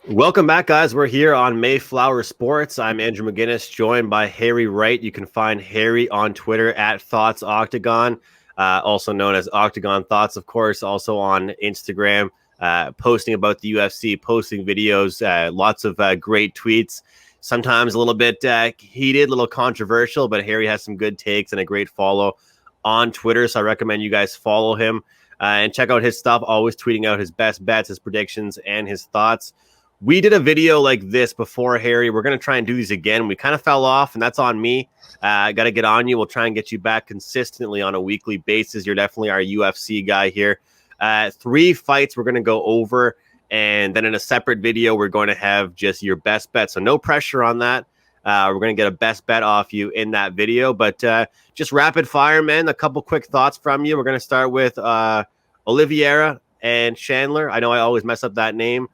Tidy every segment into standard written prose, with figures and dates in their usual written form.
Welcome back, guys. We're here on Mayflower Sports. I'm Andrew McGinnis, joined by Harry Wright. You can find Harry on Twitter at Thoughts Octagon, also known as Octagon Thoughts, of course, also on Instagram, posting about the UFC, posting videos, lots of great tweets, sometimes a little bit heated, a little controversial, but Harry has some good takes and a great follow on Twitter, so I recommend you guys follow him and check out his stuff, always tweeting out his best bets, his predictions, and his thoughts. We did a video like this before, Harry. We're going to try and do these again. We kind of fell off, and that's on me. I got to get on you. We'll try and get you back consistently on a weekly basis. You're definitely our UFC guy here. 3 fights we're going to go over, and then in a separate video, we're going to have just your best bet. So no pressure on that. We're going to get a best bet off you in that video. But just rapid fire, man, a couple quick thoughts from you. We're going to start with Oliveira and Chandler. I know I always mess up that name.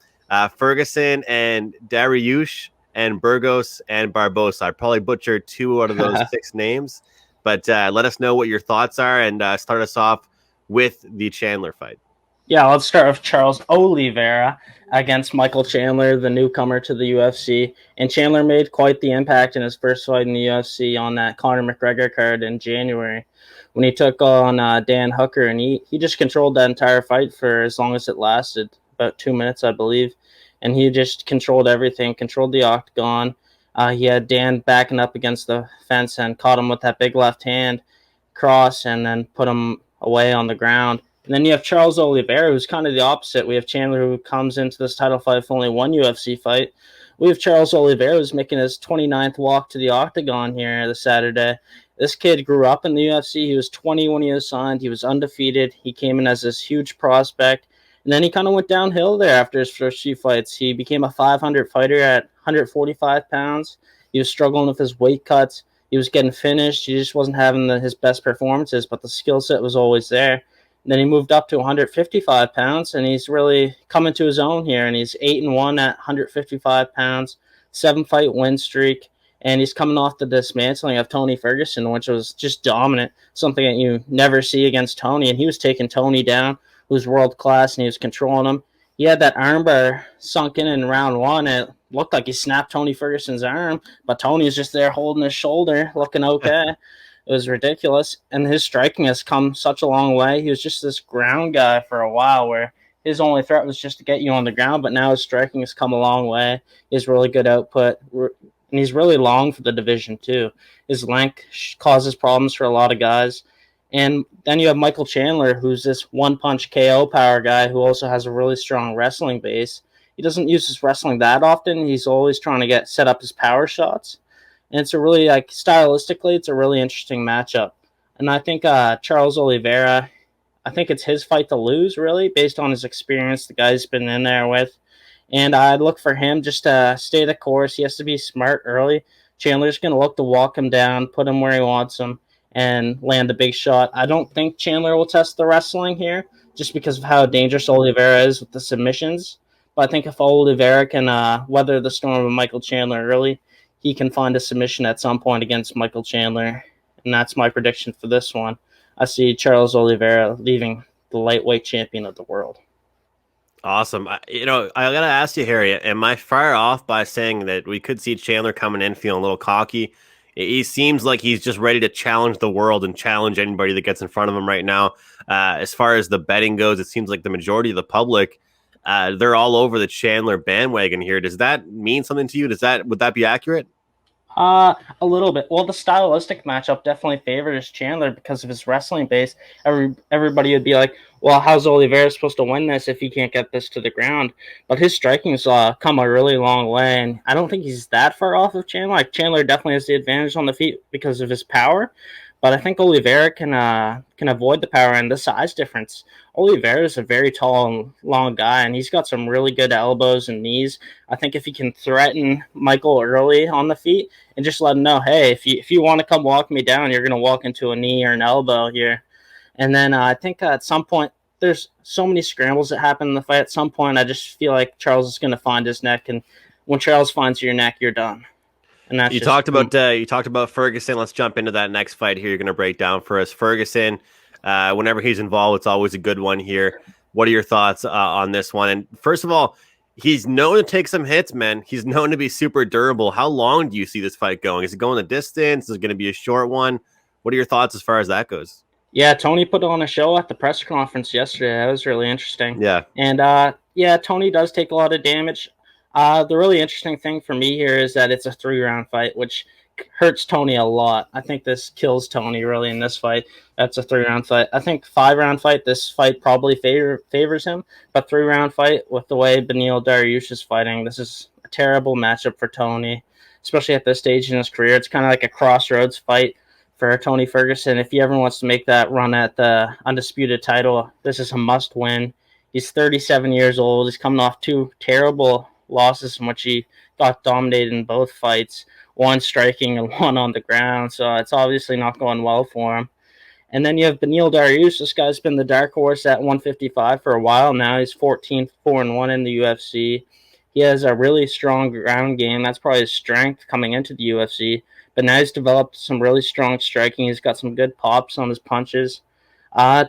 Ferguson and Dariush and Burgos and Barboza. I probably butchered 2 out of those 6 names, but let us know what your thoughts are and start us off with the Chandler fight. Yeah, let's start with Charles Oliveira against Michael Chandler, the newcomer to the UFC. And Chandler made quite the impact in his first fight in the UFC on that Conor McGregor card in January when he took on Dan Hooker, and he just controlled that entire fight for as long as it lasted, about 2 minutes, I believe. And he just controlled everything, controlled the octagon. He had Dan backing up against the fence and caught him with that big left hand cross and then put him away on the ground. And then you have Charles Oliveira, who's kind of the opposite. We have Chandler, who comes into this title fight with only 1 UFC fight. We have Charles Oliveira, who's making his 29th walk to the octagon here this Saturday. This kid grew up in the UFC. He was 20 when he was signed. He was undefeated. He came in as this huge prospect. And then he kind of went downhill there after his first few fights. He became a 500 fighter at 145 pounds. He was struggling with his weight cuts. He was getting finished. He just wasn't having his best performances, but the skill set was always there. And then he moved up to 155 pounds, and he's really coming to his own here. And he's 8-1 at 155 pounds, 7-fight win streak. And he's coming off the dismantling of Tony Ferguson, which was just dominant, something that you never see against Tony. And he was taking Tony down, who was world-class, and he was controlling him. He had that armbar sunk in round 1, and it looked like he snapped Tony Ferguson's arm, but Tony was just there holding his shoulder, looking okay. It was ridiculous, and his striking has come such a long way. He was just this ground guy for a while where his only threat was just to get you on the ground, but now his striking has come a long way. He has really good output, and he's really long for the division too. His length causes problems for a lot of guys. And then you have Michael Chandler, who's this one-punch KO power guy who also has a really strong wrestling base. He doesn't use his wrestling that often. He's always trying to set up his power shots. And it's a really, stylistically, it's a really interesting matchup. And I think Charles Oliveira, I think it's his fight to lose, really, based on his experience, the guy he's been in there with. And I'd look for him just to stay the course. He has to be smart early. Chandler's going to look to walk him down, put him where he wants him, and land a big shot. I don't think Chandler will test the wrestling here just because of how dangerous Oliveira is with the submissions. But I think if Oliveira can weather the storm of Michael Chandler early, he can find a submission at some point against Michael Chandler. And that's my prediction for this one. I see Charles Oliveira leaving the lightweight champion of the world. Awesome. I got to ask you, Harry, am I far off by saying that we could see Chandler coming in feeling a little cocky? He seems like he's just ready to challenge the world and challenge anybody that gets in front of him right now. As far as the betting goes, it seems like the majority of the public, they're all over the Chandler bandwagon here. Does that mean something to you? Would that be accurate? A little bit. Well, the stylistic matchup definitely favors Chandler because of his wrestling base. Everybody would be like, well, how's Oliveira supposed to win this if he can't get this to the ground? But his striking's come a really long way, and I don't think he's that far off of Chandler. Like, Chandler definitely has the advantage on the feet because of his power, but I think Oliveira can avoid the power and the size difference. Oliveira is a very tall and long guy, and he's got some really good elbows and knees. I think if he can threaten Michael early on the feet and just let him know, hey, if you want to come walk me down, you're going to walk into a knee or an elbow here. And then I think at some point, there's so many scrambles that happen in the fight. At some point, I just feel like Charles is going to find his neck, and when Charles finds your neck, you're done. And that's you talked about Ferguson. Let's jump into that next fight here. You're going to break down for us, Ferguson. Whenever he's involved, it's always a good one here. What are your thoughts on this one? And first of all, He's known to take some hits, man. He's known to be super durable. How long do you see this fight going? Is it going the distance? Is it going to be a short one? What are your thoughts as far as that goes? Yeah, Tony put on a show at the press conference yesterday. That was really interesting. Yeah. And yeah, Tony does take a lot of damage. The really interesting thing for me here is that it's a 3-round fight, which hurts Tony a lot. I think this kills Tony really in this fight. That's a 3-round fight. I think 5-round fight, this fight probably favors him, but 3-round fight with the way Beneil Dariush is fighting, this is a terrible matchup for Tony, especially at this stage in his career. It's kind of like a crossroads fight for Tony Ferguson. If he ever wants to make that run at the undisputed title, this is a must win. He's 37 years old. He's coming off 2 terrible losses in which he got dominated in both fights, one striking and one on the ground. So it's obviously not going well for him. And then you have Beneil Dariush. This guy's been the dark horse at 155 for a while now. He's 14-4-1 in the UFC. He has a really strong ground game. That's probably his strength coming into the UFC. But now he's developed some really strong striking. He's got some good pops on his punches.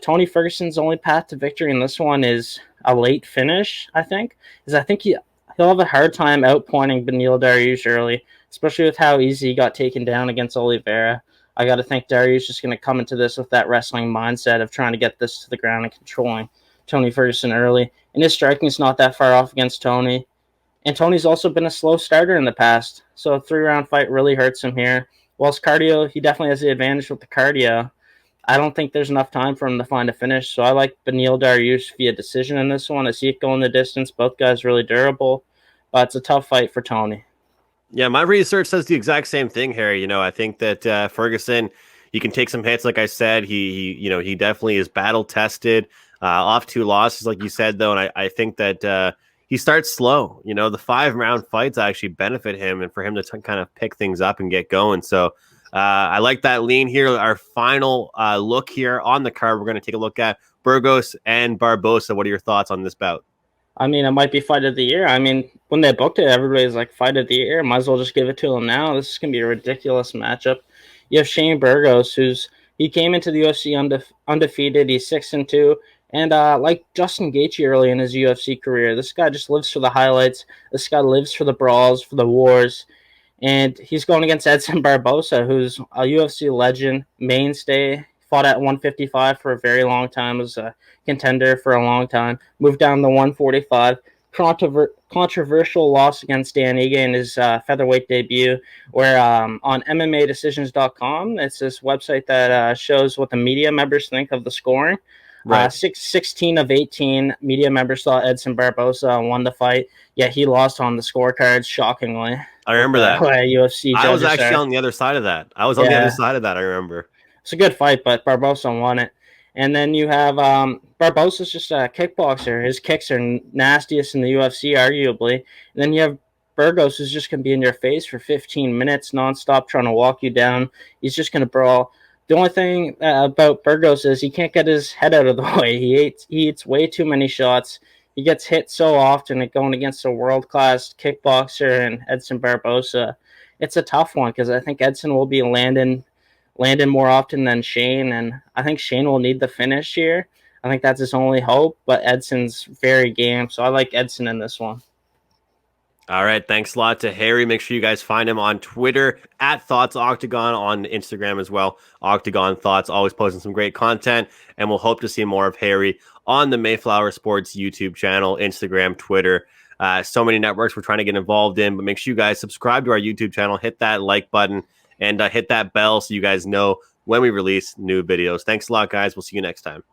Tony Ferguson's only path to victory in this one is a late finish, I think. Because I think he'll have a hard time outpointing Beneil Dariush early, especially with how easy he got taken down against Oliveira. I got to think Dariush is going to come into this with that wrestling mindset of trying to get this to the ground and controlling Tony Ferguson early. And his striking is not that far off against Tony. And Tony's also been a slow starter in the past, so a 3-round fight really hurts him here. Whilst cardio, he definitely has the advantage with the cardio. I don't think there's enough time for him to find a finish, so I like Beneil Dariush via decision in this one. I see it going the distance. Both guys really durable, but it's a tough fight for Tony. Yeah, my research says the exact same thing, Harry. You know, I think that Ferguson, he can take some hits. Like I said, he definitely is battle tested. Off 2 losses, like you said, though, and I think that he starts slow. You know, the 5-round fights actually benefit him, and for him to kind of pick things up and get going. So I like that lean here. Our final look here on the card, we're going to take a look at Burgos and Barboza. What are your thoughts on this bout? I mean, it might be fight of the year. I mean, when they booked it, everybody's like, fight of the year. Might as well just give it to him now. This is going to be a ridiculous matchup. You have ShaneBurgos, he came into the UFC undefeated. He's 6-2. And like Justin Gaethje early in his UFC career, this guy just lives for the highlights. This guy lives for the brawls, for the wars. And he's going against EdsonBarboza, who's a UFC legend, mainstay, fought at 155 for a very long time, was a contender for a long time, moved down to 145. Controversial loss against Dan Ige in his featherweight debut, where on MMADecisions.com, it's this website that shows what the media members think of the scoring. Right. 16 of 18 media members thought EdsonBarboza won the fight, yet he lost on the scorecards, shockingly. I remember that. UFC I was actually on the other side of that. I remember. It's a good fight, but Barboza won it. And then you have Barboza's just a kickboxer. His kicks are nastiest in the UFC, arguably. And then you have Burgos, who's just going to be in your face for 15 minutes nonstop trying to walk you down. He's just going to brawl. The only thing about Burgos is he can't get his head out of the way. He eats way too many shots. He gets hit so often going against a world-class kickboxer and EdsonBarboza. It's a tough one because I think Edson will be landing more often than Shane, and I think Shane will need the finish here. I think that's his only hope, but Edson's very game, so I like Edson in this one. All right, thanks a lot to Harry. Make sure you guys find him on Twitter at Thoughts Octagon, on Instagram as well. Octagon Thoughts, always posting some great content, and we'll hope to see more of Harry on the Mayflower Sports YouTube channel, Instagram, Twitter. So many networks we're trying to get involved in, but make sure you guys subscribe to our YouTube channel, hit that like button, and hit that bell so you guys know when we release new videos. Thanks a lot, guys. We'll see you next time.